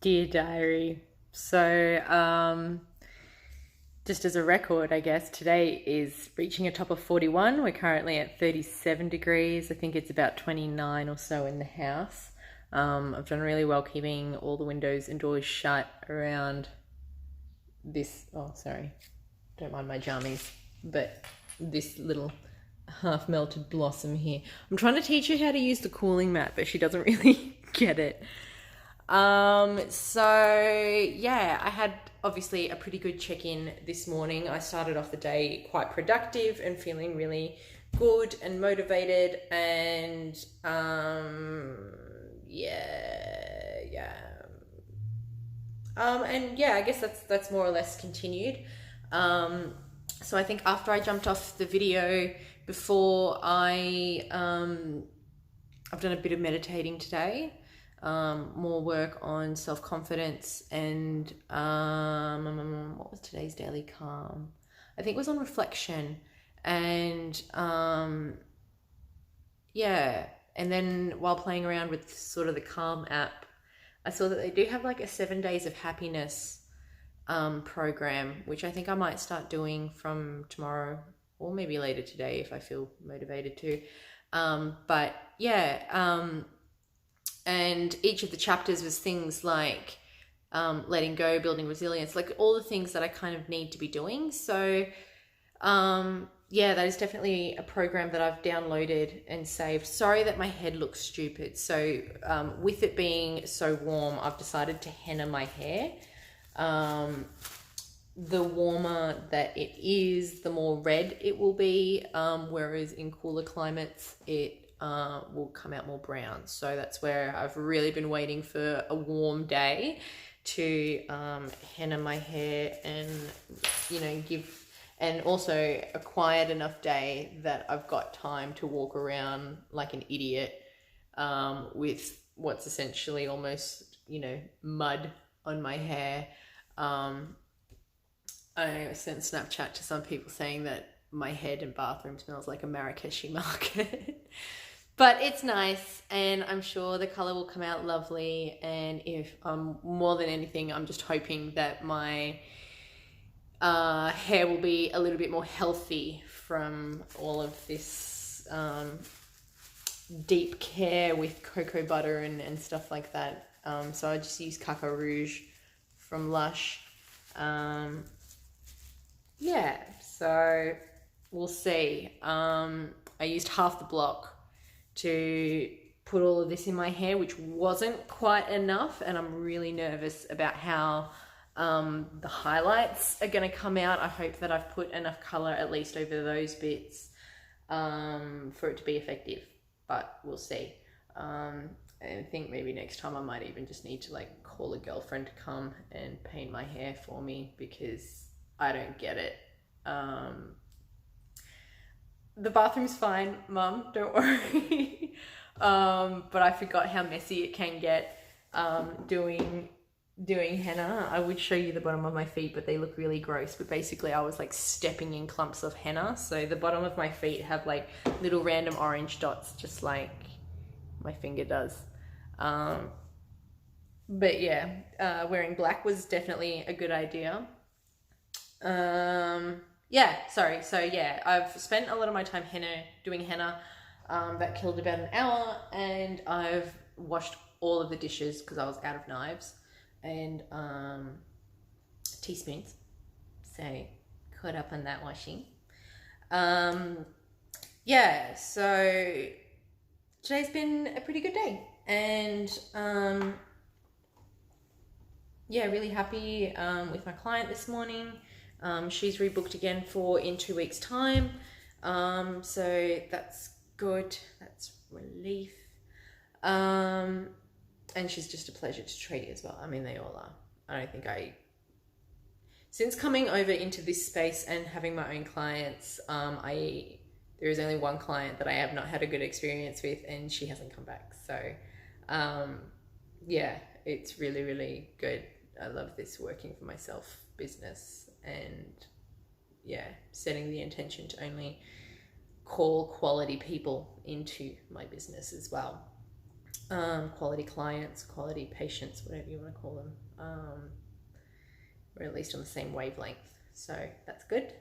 Dear Diary. So, just as a record, I guess, today is reaching a top of 41. We're currently at 37 degrees. I think it's about 29 or so in the house. I've done really well keeping all the windows and doors shut around this. Oh, sorry. Don't mind my jammies. But this little half melted blossom here. I'm trying to teach her how to use the cooling mat, but she doesn't really get it. So yeah, I had obviously a pretty good check-in this morning. I started off the day quite productive and feeling really good and motivated and yeah. And yeah, I guess that's more or less continued. So I think after I jumped off the video before I've done a bit of meditating today, more work on self-confidence and what was today's daily calm? I think it was on reflection and yeah. And then while playing around with sort of the Calm app, I saw that they do have like a 7 days of happiness program, which I think I might start doing from tomorrow or maybe later today if I feel motivated to. But yeah, and each of the chapters was things like letting go, building resilience, like all the things that I kind of need to be doing. So yeah, that is definitely a program that I've downloaded and saved. Sorry that my head looks stupid. So with it being so warm, I've decided to henna my hair. The warmer that it is, the more red it will be, whereas in cooler climates it will come out more brown. So that's where I've really been waiting for a warm day to henna my hair and, you know, give, and also a quiet enough day that I've got time to walk around like an idiot with what's essentially almost, you know, mud on my hair. I sent Snapchat to some people saying that my head and bathroom smells like a Marrakeshi market. But it's nice, and I'm sure the color will come out lovely. And if more than anything, I'm just hoping that my hair will be a little bit more healthy from all of this deep care with cocoa butter and stuff like that. So I just use Caca Rouge from Lush. Yeah, so we'll see. I used half the block to put all of this in my hair, which wasn't quite enough, and I'm really nervous about how the highlights are going to come out. I hope that I've put enough color at least over those bits for it to be effective, but we'll see. I think maybe next time I might even just need to like call a girlfriend to come and paint my hair for me because I don't get it. The bathroom's fine, Mum, don't worry. But I forgot how messy it can get doing henna. I would show you the bottom of my feet, but they look really gross. But basically I was like stepping in clumps of henna. So the bottom of my feet have like little random orange dots, just like my finger does. But yeah, wearing black was definitely a good idea. Yeah, sorry. So yeah, I've spent a lot of my time doing henna. That killed about an hour, and I've washed all of the dishes because I was out of knives and teaspoons. So caught up on that washing. Yeah, so today's been a pretty good day, and yeah, really happy with my client this morning. She's rebooked again for in 2 weeks' time. So that's good. That's relief. And she's just a pleasure to treat as well. I mean, they all are. I don't think since coming over into this space and having my own clients, there is only one client that I have not had a good experience with, and she hasn't come back. So, yeah, it's really, really good. I love this working for myself business, and yeah, setting the intention to only call quality people into my business as well. quality clients, quality patients, whatever you want to call them. We're at least on the same wavelength, so that's good.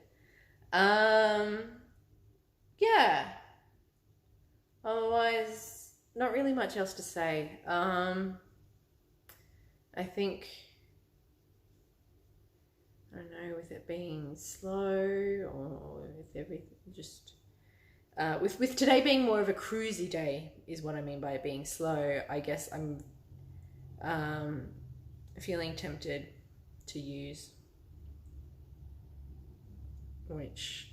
Yeah. Otherwise, not really much else to say. I think, I don't know, with it being slow or with everything, just with today being more of a cruisy day is what I mean by it being slow. I guess I'm feeling tempted to use, which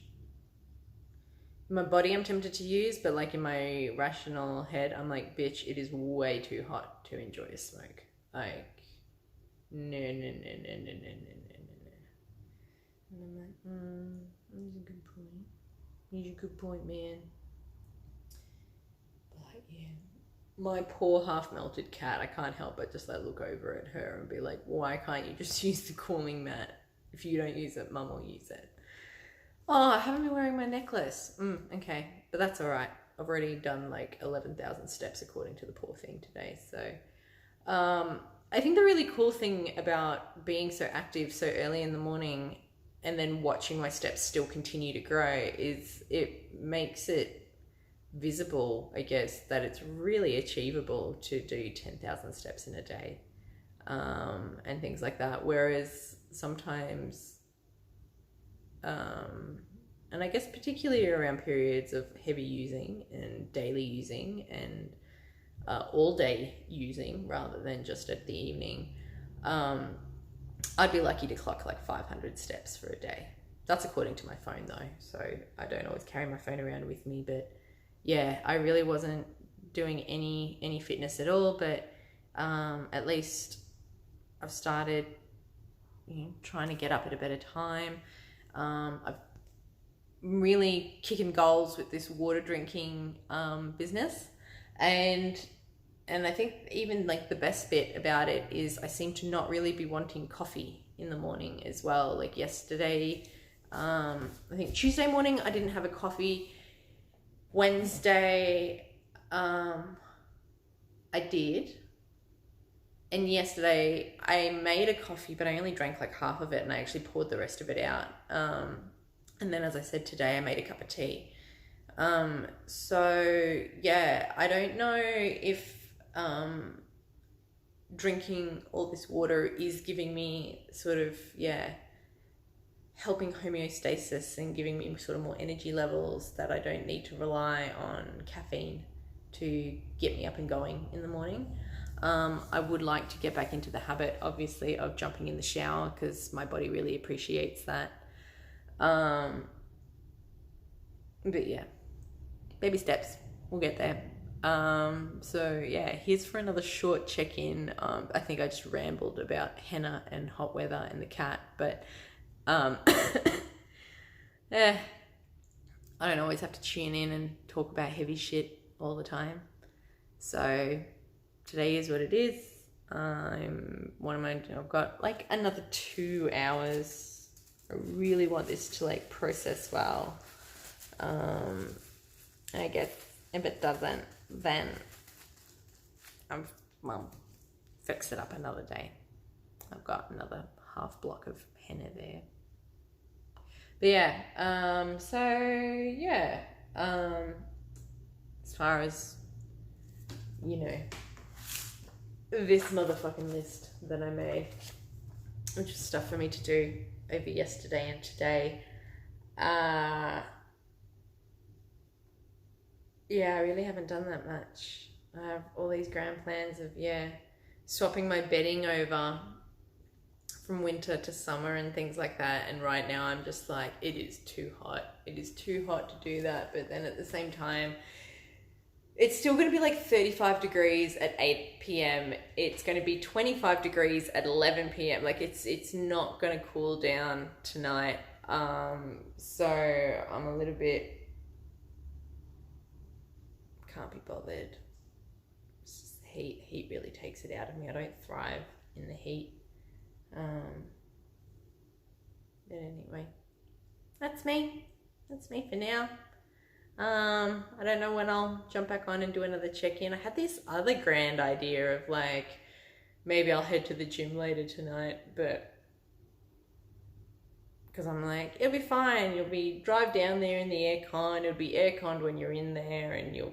my body I'm tempted to use, but like in my rational head I'm like, bitch, it is way too hot to enjoy a smoke. Like, no. And I'm like, that's a good point. That's a good point, man. But yeah, my poor half-melted cat, I can't help but just like look over at her and be like, why can't you just use the cooling mat? If you don't use it, mum will use it. Oh, I haven't been wearing my necklace. Okay, but that's all right. I've already done like 11,000 steps according to the poor thing today. So I think the really cool thing about being so active so early in the morning and then watching my steps still continue to grow is it makes it visible, I guess, that it's really achievable to do 10,000 steps in a day, and things like that. Whereas sometimes, and I guess particularly around periods of heavy using and daily using and all day using rather than just at the evening, I'd be lucky to clock like 500 steps for a day. That's according to my phone though, so I don't always carry my phone around with me. But yeah, I really wasn't doing any fitness at all, but at least I've started, trying to get up at a better time. I've really kicking goals with this water drinking business, and I think even like the best bit about it is I seem to not really be wanting coffee in the morning as well. Like yesterday, I think Tuesday morning I didn't have a coffee. Wednesday, I did. And yesterday I made a coffee, but I only drank like half of it and I actually poured the rest of it out. And then, as I said, today I made a cup of tea. So yeah, I don't know if drinking all this water is giving me sort of, helping homeostasis and giving me sort of more energy levels that I don't need to rely on caffeine to get me up and going in the morning. I would like to get back into the habit, obviously, of jumping in the shower because my body really appreciates that. But yeah, baby steps, we'll get there. So yeah, here's for another short check-in. I think I just rambled about henna and hot weather and the cat, but yeah, I don't always have to tune in and talk about heavy shit all the time. So today is what it is. I've got like another 2 hours. I really want this to like process well. I guess if it doesn't, then I'll fix it up another day. I've got another half block of henna there. But yeah, as far as, this motherfucking list that I made, which is stuff for me to do over yesterday and today, I really haven't done that much. I have all these grand plans of, swapping my bedding over from winter to summer and things like that. And right now I'm just like, it is too hot. It is too hot to do that. But then at the same time, it's still going to be like 35 degrees at 8 p.m. It's going to be 25 degrees at 11 p.m. Like it's not going to cool down tonight. So I'm a little bit, can't be bothered. It's just the heat. Heat really takes it out of me. I don't thrive in the heat. But anyway, that's me for now. I don't know when I'll jump back on and do another check-in. I had this other grand idea of like, maybe I'll head to the gym later tonight, but because I'm like, it'll be fine. You'll be drive down there in the aircon. It'll be airconned when you're in there, and you'll.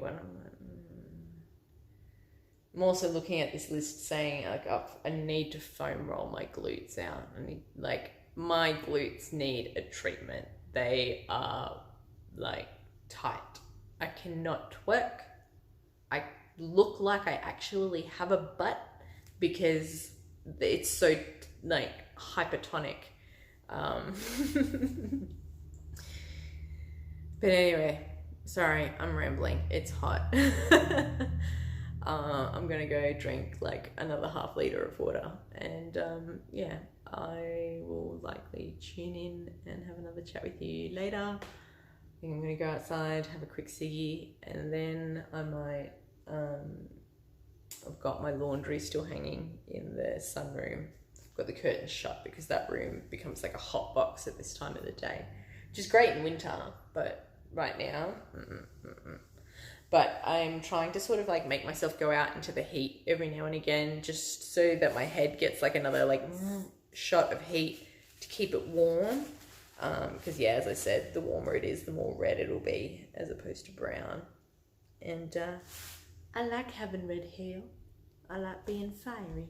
I'm also looking at this list saying like, oh, I need to foam roll my glutes out. I need, like, my glutes need a treatment. They are like tight. I cannot twerk. I look like I actually have a butt because it's so like hypertonic. But anyway, sorry, I'm rambling. It's hot. I'm gonna go drink like another half liter of water, and yeah, I will likely tune in and have another chat with you later. I think I'm gonna go outside, have a quick ciggy, and then I might I've got my laundry still hanging in the sunroom. I've got the curtains shut because that room becomes like a hot box at this time of the day, which is great in winter, but right now, But I'm trying to sort of like make myself go out into the heat every now and again, just so that my head gets like another like shot of heat to keep it warm. Because yeah, as I said, the warmer it is, the more red it'll be as opposed to brown. And I like having red hair. I like being fiery.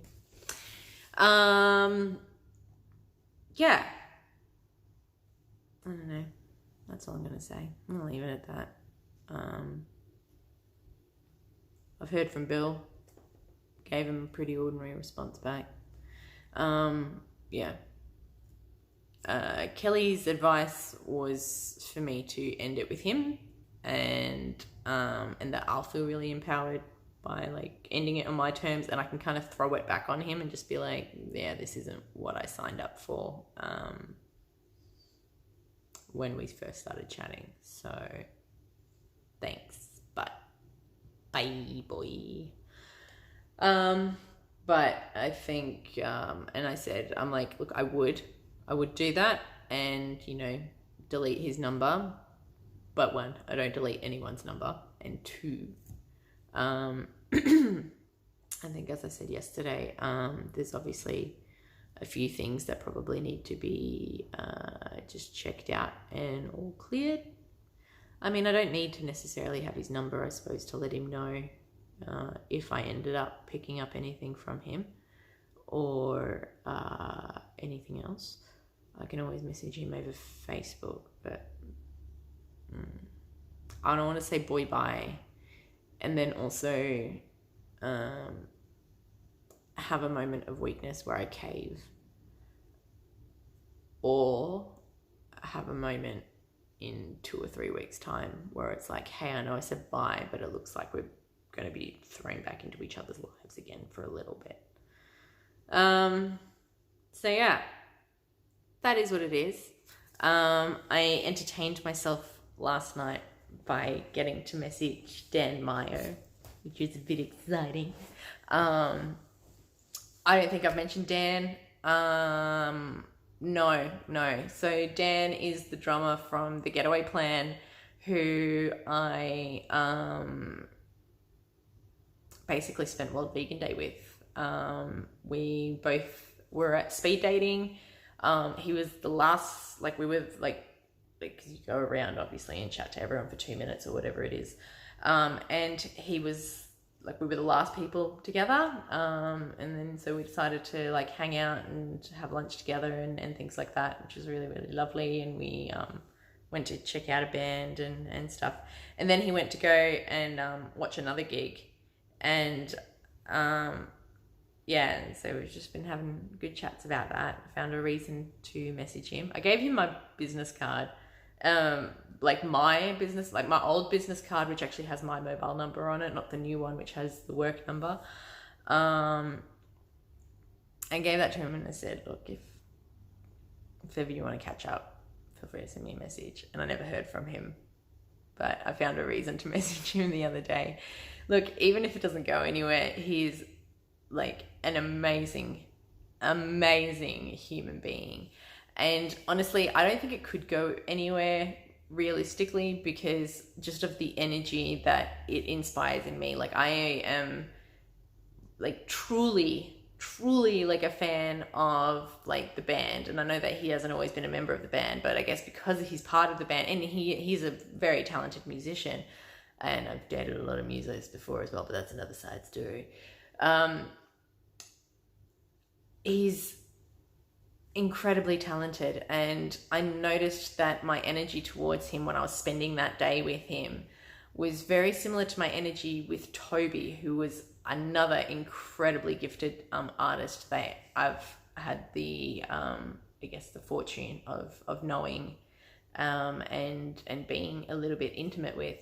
Yeah. I don't know. That's all I'm going to say. I'm going to leave it at that. I've heard from Bill. Gave him a pretty ordinary response back. Yeah. Kelly's advice was for me to end it with him, and that I'll feel really empowered by like ending it on my terms, and I can kind of throw it back on him and just be like, yeah, this isn't what I signed up for when we first started chatting. So thanks, but bye, boy. But I think, and I said, I'm like, look, I would do that and, you know, delete his number. But one, I don't delete anyone's number. And two, I think as I said yesterday, there's obviously a few things that probably need to be just checked out and all cleared. I mean, I don't need to necessarily have his number, I suppose, to let him know if I ended up picking up anything from him or anything else. I can always message him over Facebook, but I don't want to say boy bye and then also have a moment of weakness where I cave, or have a moment in 2 or 3 weeks time where it's like, hey, I know I said bye, but it looks like we're going to be thrown back into each other's lives again for a little bit. So yeah, that is what it is. I entertained myself last night by getting to message Dan Mayo, which is a bit exciting. I don't think I've mentioned Dan. No. So Dan is the drummer from The Getaway Plan, who I basically spent World Vegan Day with. We both were at speed dating. He was the last, like we were like you go around obviously and chat to everyone for 2 minutes or whatever it is. And he was like, we were the last people together. And then so we decided to like hang out and have lunch together and things like that, which was really, really lovely. And we went to check out a band and stuff. And then he went to go and watch another gig. And yeah, and so we've just been having good chats about that. I found a reason to message him. I gave him my business card, like my old business card, which actually has my mobile number on it, not the new one, which has the work number. I gave that to him and I said, look, if ever you want to catch up, feel free to send me a message. And I never heard from him, but I found a reason to message him the other day. Look, even if it doesn't go anywhere, he's like an amazing human being. And honestly, I don't think it could go anywhere realistically, because just of the energy that it inspires in me. Like, I am like truly like a fan of like the band, and I know that he hasn't always been a member of the band, but I guess because he's part of the band, and he's a very talented musician, and I've dated a lot of musos before as well, but that's another side story. He's incredibly talented, and I noticed that my energy towards him when I was spending that day with him was very similar to my energy with Toby, who was another incredibly gifted artist that I've had the I guess the fortune of knowing and being a little bit intimate with.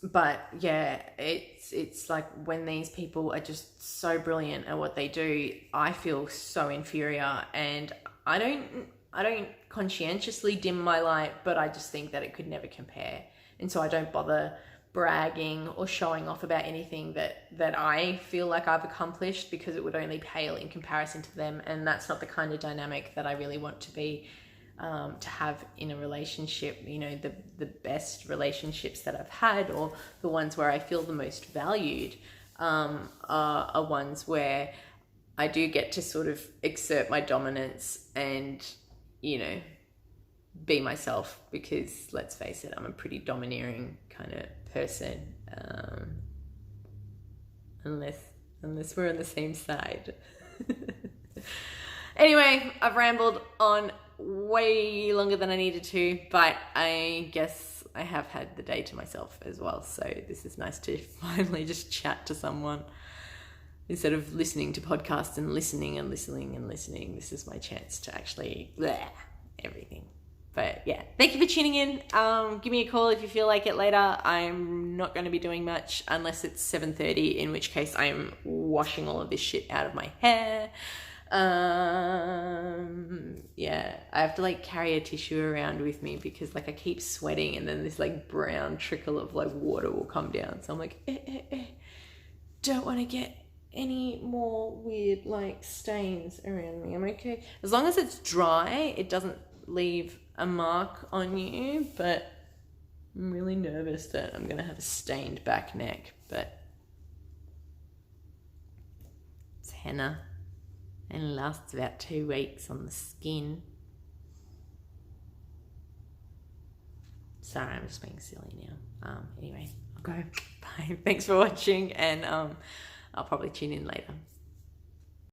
But yeah, it's like when these people are just so brilliant at what they do, I feel so inferior, and I don't conscientiously dim my light, but I just think that it could never compare. And so I don't bother bragging or showing off about anything that I feel like I've accomplished, because it would only pale in comparison to them, and that's not the kind of dynamic that I really want to be to have in a relationship. You know, the best relationships that I've had, or the ones where I feel the most valued, are ones where I do get to sort of exert my dominance and, you know, be myself, because let's face it, I'm a pretty domineering kind of person, unless we're on the same side. Anyway, I've rambled on way longer than I needed to, but I guess I have had the day to myself as well, so this is nice to finally just chat to someone instead of listening to podcasts and listening. This is my chance to actually everything. But yeah, thank you for tuning in. Give me a call if you feel like it later. I'm not going to be doing much unless it's 7:30, in which case I'm washing all of this shit out of my hair. Yeah, I have to like carry a tissue around with me, because like I keep sweating, and then this like brown trickle of like water will come down. So I'm like, don't want to get any more weird like stains around me. I'm okay. As long as it's dry, it doesn't leave a mark on you, but I'm really nervous that I'm gonna have a stained back neck. But it's henna and lasts about 2 weeks on the skin. Sorry, I'm just being silly now. Anyway, I'll go. Bye. Thanks for watching, and I'll probably tune in later.